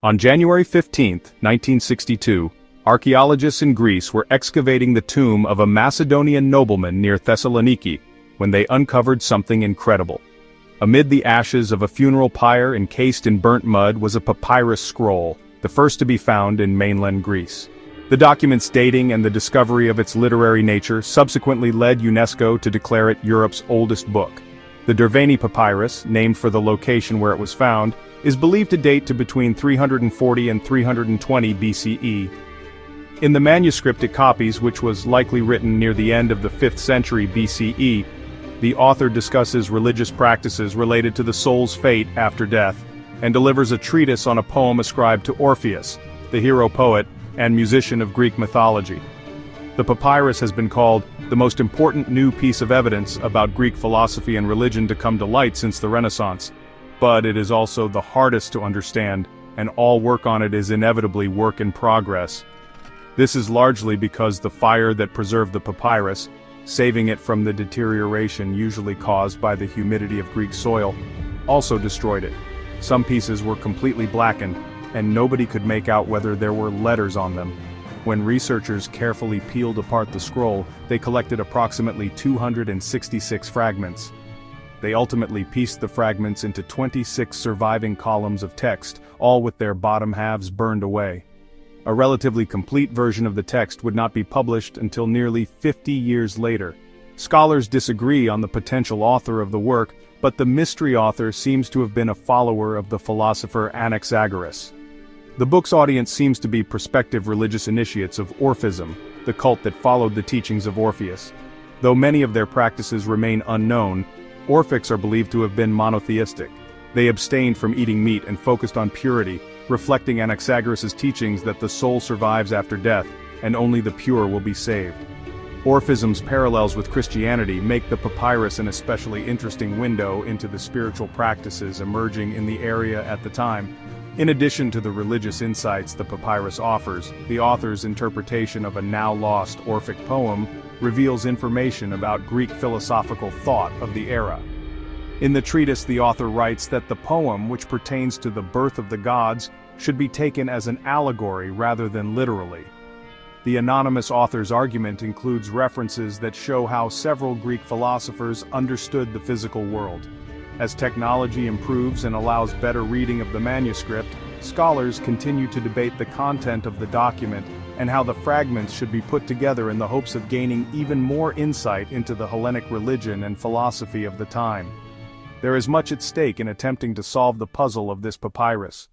On January 15, 1962, archaeologists in Greece were excavating the tomb of a Macedonian nobleman near Thessaloniki when they uncovered something incredible. Amid the ashes of a funeral pyre encased in burnt mud was a papyrus scroll, the first to be found in mainland Greece. The document's dating and the discovery of its literary nature subsequently led UNESCO to declare it Europe's oldest book. The Derveni Papyrus, named for the location where it was found, is believed to date to between 340 and 320 BCE. In the manuscript it copies, which was likely written near the end of the 5th century BCE, the author discusses religious practices related to the soul's fate after death, and delivers a treatise on a poem ascribed to Orpheus, the hero poet and musician of Greek mythology. The papyrus has been called the most important new piece of evidence about Greek philosophy and religion to come to light since the Renaissance. But it is also the hardest to understand, and all work on it is inevitably work in progress. This is largely because the fire that preserved the papyrus, saving it from the deterioration usually caused by the humidity of Greek soil, also destroyed it. Some pieces were completely blackened, and nobody could make out whether there were letters on them. When researchers carefully peeled apart the scroll, they collected approximately 266 fragments. They ultimately pieced the fragments into 26 surviving columns of text, all with their bottom halves burned away. A relatively complete version of the text would not be published until nearly 50 years later. Scholars disagree on the potential author of the work, but the mystery author seems to have been a follower of the philosopher Anaxagoras. The book's audience seems to be prospective religious initiates of Orphism, the cult that followed the teachings of Orpheus. Though many of their practices remain unknown, Orphics are believed to have been monotheistic. They abstained from eating meat and focused on purity, reflecting Anaxagoras' teachings that the soul survives after death, and only the pure will be saved. Orphism's parallels with Christianity make the papyrus an especially interesting window into the spiritual practices emerging in the area at the time. In addition to the religious insights the papyrus offers, the author's interpretation of a now-lost Orphic poem reveals information about Greek philosophical thought of the era. In the treatise, the author writes that the poem, which pertains to the birth of the gods, should be taken as an allegory rather than literally. The anonymous author's argument includes references that show how several Greek philosophers understood the physical world. As technology improves and allows better reading of the manuscript, scholars continue to debate the content of the document and how the fragments should be put together in the hopes of gaining even more insight into the Hellenic religion and philosophy of the time. There is much at stake in attempting to solve the puzzle of this papyrus.